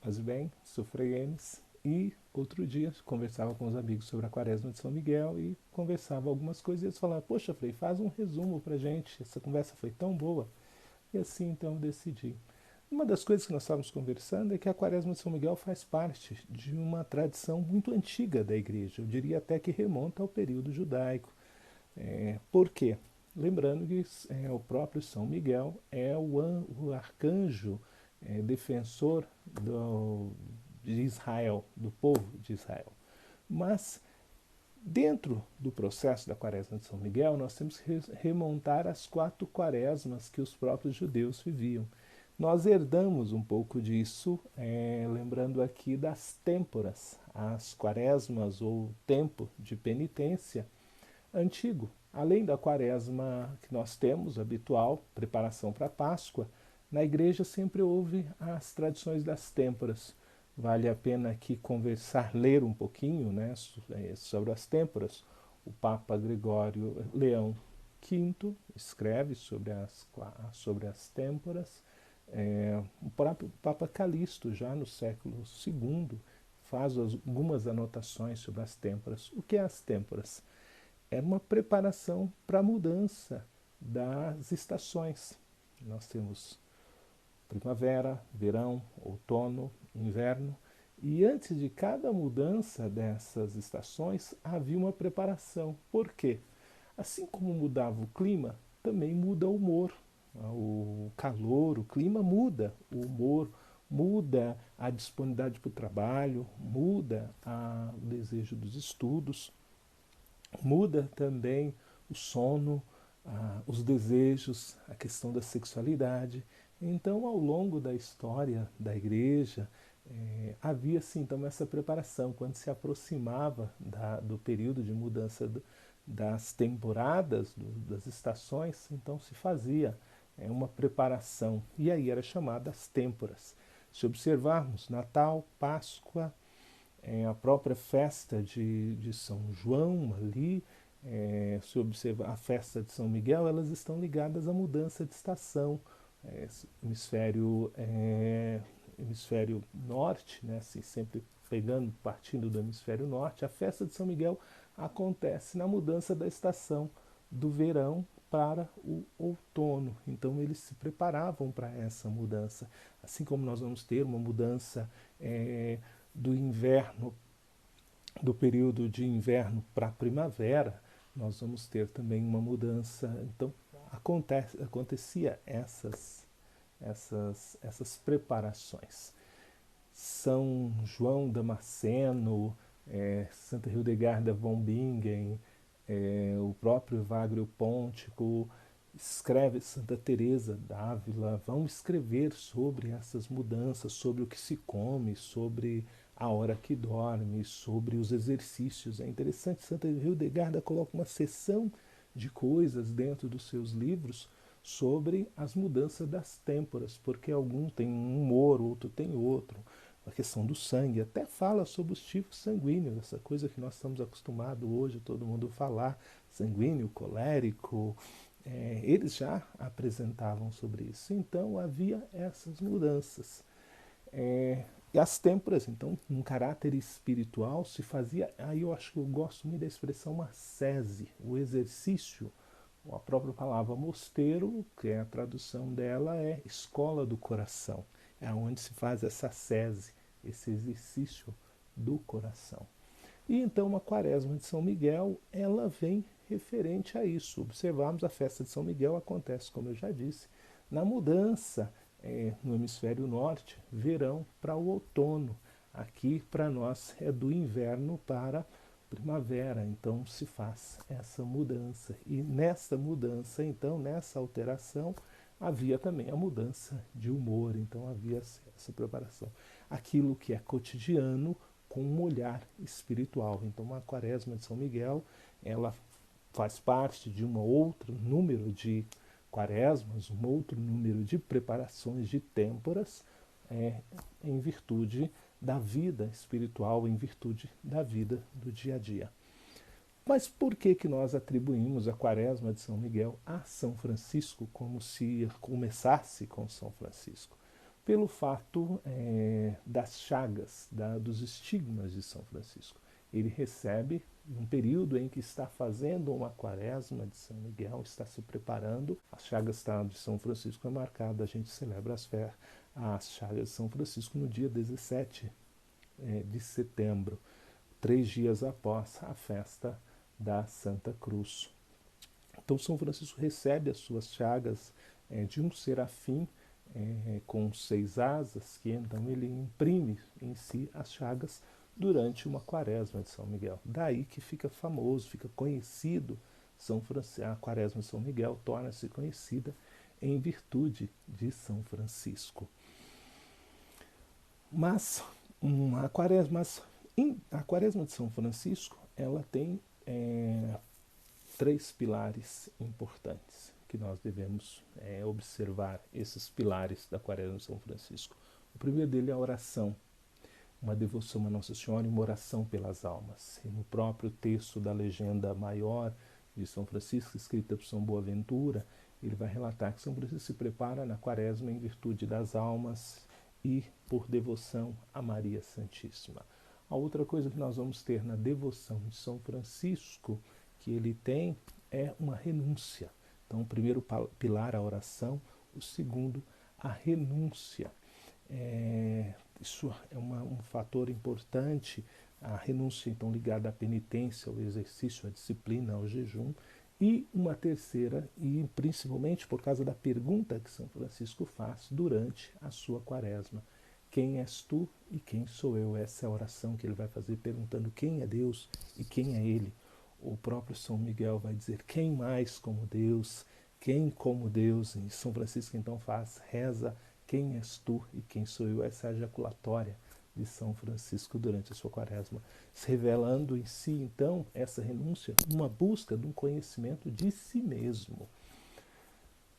Paz e bem, sou Frei Enes e outro dia conversava com os amigos sobre a Quaresma de São Miguel e conversava algumas coisas e eles falavam, poxa Frei, faz um resumo pra gente, essa conversa foi tão boa. E assim então eu decidi. Uma das coisas que nós estávamos conversando é que a Quaresma de São Miguel faz parte de uma tradição muito antiga da igreja, eu diria até que remonta ao período judaico. Por quê? Lembrando que o próprio São Miguel é o arcanjo defensor de Israel, do povo de Israel. Mas dentro do processo da Quaresma de São Miguel, nós temos que remontar as 4 quaresmas que os próprios judeus viviam. Nós herdamos um pouco disso, lembrando aqui das têmporas, as quaresmas ou tempo de penitência antigo. Além da quaresma que nós temos, habitual, preparação para a Páscoa, na igreja sempre houve as tradições das têmporas. Vale a pena aqui conversar, ler um pouquinho, né, sobre as têmporas. O Papa Gregório Leão V escreve sobre as têmporas. O próprio Papa Calixto, já no século II, faz algumas anotações sobre as têmporas. O que é as têmporas? Era uma preparação para a mudança das estações. Nós temos primavera, verão, outono, inverno, e antes de cada mudança dessas estações havia uma preparação. Por quê? Assim como mudava o clima, também muda o humor. O calor, o clima muda, o humor muda, a disponibilidade para o trabalho muda, o desejo dos estudos muda também o sono, os desejos, a questão da sexualidade. Então, ao longo da história da igreja, havia sim então essa preparação. Quando se aproximava do período de mudança das temporadas, das estações, então se fazia uma preparação. E aí era chamada as têmporas. Se observarmos Natal, Páscoa, a própria festa de São João ali, se observa a festa de São Miguel, elas estão ligadas à mudança de estação. É, hemisfério, hemisfério norte, né, assim, sempre partindo do hemisfério norte, a festa de São Miguel acontece na mudança da estação do verão para o outono. Então eles se preparavam para essa mudança. Assim como nós vamos ter uma mudança do inverno, do período de inverno para a primavera, nós vamos ter também uma mudança. Então acontecia essas preparações. São João Damasceno, Santa Hildegarda von Bingen, o próprio Evagrio Pontico, escreve Santa Teresa d'Ávila, vão escrever sobre essas mudanças, sobre o que se come, sobre a hora que dorme, sobre os exercícios. É interessante, Santa Hildegarda coloca uma seção de coisas dentro dos seus livros sobre as mudanças das têmporas, porque algum tem um humor, outro tem outro. A questão do sangue, até fala sobre os tipos sanguíneos, essa coisa que nós estamos acostumados hoje, todo mundo falar, sanguíneo, colérico, eles já apresentavam sobre isso. Então havia essas mudanças. E as têmporas, então, num caráter espiritual, se fazia. Aí eu acho que eu gosto muito da expressão ascese, o exercício. A própria palavra mosteiro, que é a tradução dela, é escola do coração. É onde se faz essa ascese, esse exercício do coração. E então a quaresma de São Miguel, ela vem referente a isso. Observarmos a festa de São Miguel acontece, como eu já disse, na mudança no hemisfério norte, verão para o outono. Aqui para nós é do inverno para primavera, então se faz essa mudança. E nessa mudança, então, nessa alteração, havia também a mudança de humor, então havia essa preparação. Aquilo que é cotidiano com um olhar espiritual. Então a quaresma de São Miguel, ela faz parte de um outro número de quaresmas, um outro número de preparações de têmporas, em virtude da vida espiritual, em virtude da vida do dia a dia. Mas por que nós atribuímos a quaresma de São Miguel a São Francisco, como se começasse com São Francisco? pelo fato das chagas, dos estigmas de São Francisco. Ele recebe um período em que está fazendo uma quaresma de São Miguel, está se preparando. As chagas de São Francisco é marcada, a gente celebra as chagas de São Francisco no dia 17 de setembro, 3 dias após a festa da Santa Cruz. Então São Francisco recebe as suas chagas de um serafim com 6 asas, que então ele imprime em si as chagas durante uma quaresma de São Miguel. Daí que fica famoso, fica conhecido a quaresma de São Miguel torna-se conhecida em virtude de São Francisco. Mas a quaresma de São Francisco, ela tem 3 pilares importantes que nós devemos observar, esses pilares da quaresma de São Francisco. O primeiro dele é a oração, uma devoção a Nossa Senhora e uma oração pelas almas. E no próprio texto da legenda maior de São Francisco, escrita por São Boaventura, ele vai relatar que São Francisco se prepara na quaresma em virtude das almas e por devoção a Maria Santíssima. A outra coisa que nós vamos ter na devoção de São Francisco, que ele tem, é uma renúncia. Então, o primeiro pilar, a oração, o segundo, a renúncia. Isso é um fator importante, a renúncia então ligada à penitência, ao exercício, à disciplina, ao jejum, e uma terceira, e principalmente por causa da pergunta que São Francisco faz durante a sua quaresma: quem és tu e quem sou eu? Essa é a oração que ele vai fazer perguntando quem é Deus e quem é ele. O próprio São Miguel vai dizer: quem mais como Deus? Quem como Deus? E São Francisco então reza: quem és tu e quem sou eu? Essa é a ejaculatória de São Francisco durante a sua quaresma, se revelando em si então essa renúncia, uma busca de um conhecimento de si mesmo.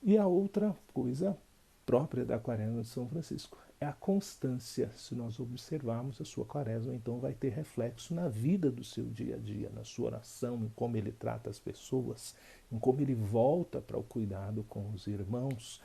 E a outra coisa própria da quaresma de São Francisco é a constância. Se nós observarmos a sua quaresma, então vai ter reflexo na vida do seu dia a dia, na sua oração, em como ele trata as pessoas, em como ele volta para o cuidado com os irmãos.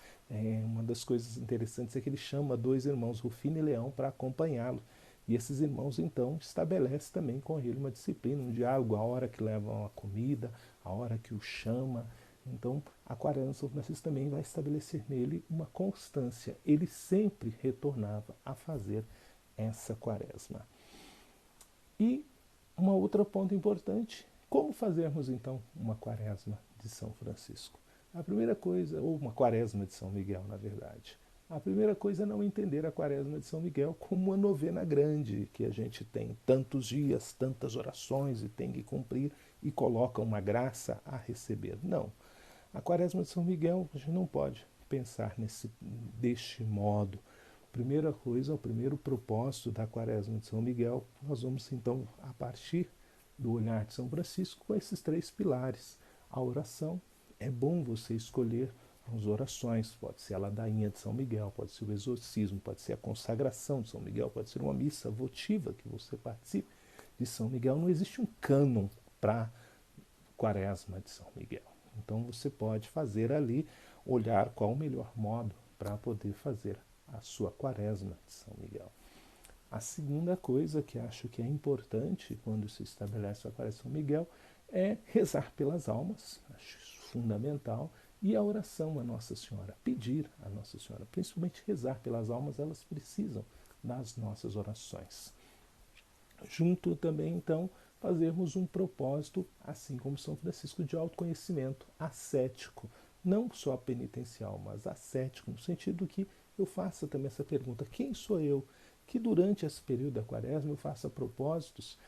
Uma das coisas interessantes é que ele chama 2 irmãos, Rufino e Leão, para acompanhá-lo. E esses irmãos, então, estabelecem também com ele uma disciplina, um diálogo, a hora que levam a comida, a hora que o chama. Então, a quaresma de São Francisco também vai estabelecer nele uma constância. Ele sempre retornava a fazer essa quaresma. E uma outra ponto importante: como fazermos então uma quaresma de São Francisco? A primeira coisa, ou uma quaresma de São Miguel, na verdade. A primeira coisa é não entender a quaresma de São Miguel como uma novena grande, que a gente tem tantos dias, tantas orações e tem que cumprir e coloca uma graça a receber. Não. A quaresma de São Miguel, a gente não pode pensar deste modo. Primeira coisa, o primeiro propósito da quaresma de São Miguel, nós vamos então, a partir do olhar de São Francisco, com esses 3 pilares. A oração, é bom você escolher as orações, pode ser a ladainha de São Miguel, pode ser o exorcismo, pode ser a consagração de São Miguel, pode ser uma missa votiva que você participe de São Miguel. Não existe um cânon para quaresma de São Miguel. Então você pode fazer ali, olhar qual o melhor modo para poder fazer a sua quaresma de São Miguel. A segunda coisa que acho que é importante quando se estabelece a quaresma de São Miguel é rezar pelas almas, acho isso fundamental, e a oração a Nossa Senhora, pedir a Nossa Senhora, principalmente rezar pelas almas, elas precisam das nossas orações. Junto também, então, fazermos um propósito, assim como São Francisco, de autoconhecimento ascético, não só penitencial, mas ascético, no sentido que eu faça também essa pergunta: quem sou eu? Que durante esse período da quaresma eu faça propósitos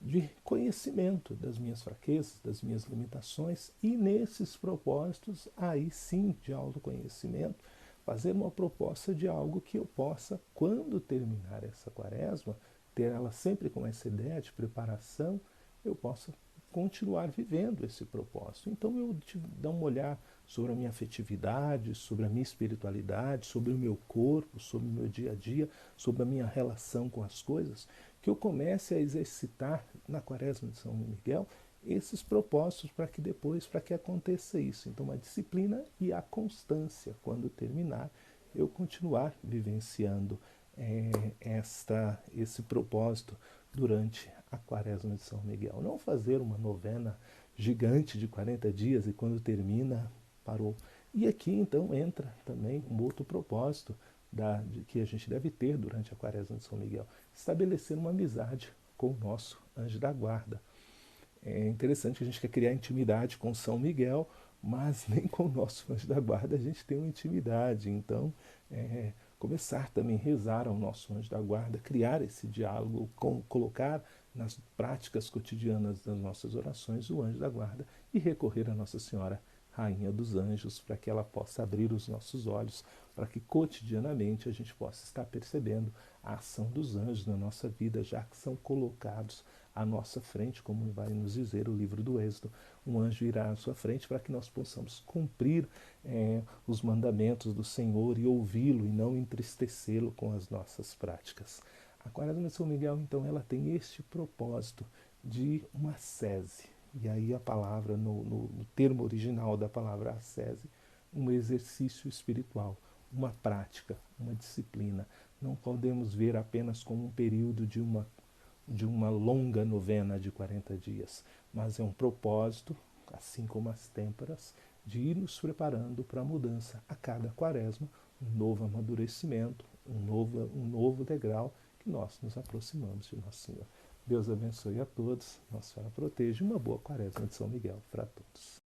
de conhecimento das minhas fraquezas, das minhas limitações, e nesses propósitos, aí sim, de autoconhecimento, fazer uma proposta de algo que eu possa, quando terminar essa quaresma, ter ela sempre com essa ideia de preparação, eu possa continuar vivendo esse propósito. Então eu dar um olhar sobre a minha afetividade, sobre a minha espiritualidade, sobre o meu corpo, sobre o meu dia a dia, sobre a minha relação com as coisas, que eu comece a exercitar na quaresma de São Miguel esses propósitos para que aconteça isso. Então a disciplina e a constância, quando terminar, eu continuar vivenciando esse propósito durante a Quaresma de São Miguel. Não fazer uma novena gigante de 40 dias e quando termina, parou. E aqui então entra também um outro propósito que a gente deve ter durante a Quaresma de São Miguel: estabelecer uma amizade com o nosso anjo da guarda. É interessante que a gente quer criar intimidade com São Miguel, mas nem com o nosso anjo da guarda a gente tem uma intimidade. Então, começar também a rezar ao nosso anjo da guarda, criar esse diálogo, colocar nas práticas cotidianas das nossas orações o anjo da guarda e recorrer a Nossa Senhora, Rainha dos Anjos, para que ela possa abrir os nossos olhos, para que cotidianamente a gente possa estar percebendo a ação dos anjos na nossa vida, já que são colocados à nossa frente, como vai nos dizer o livro do Êxodo. Um anjo irá à sua frente para que nós possamos cumprir os mandamentos do Senhor e ouvi-lo e não entristecê-lo com as nossas práticas. A Quaresma de São Miguel, então, ela tem este propósito de uma ascese. E aí a palavra, no termo original da palavra ascese, um exercício espiritual, uma prática, uma disciplina. Não podemos ver apenas como um período de uma longa novena de 40 dias, mas é um propósito, assim como as têmporas, de ir nos preparando para a mudança a cada quaresma, um novo amadurecimento, um novo degrau que nós nos aproximamos de Nosso Senhor. Deus abençoe a todos, Nossa Senhora proteja, uma boa quaresma de São Miguel para todos.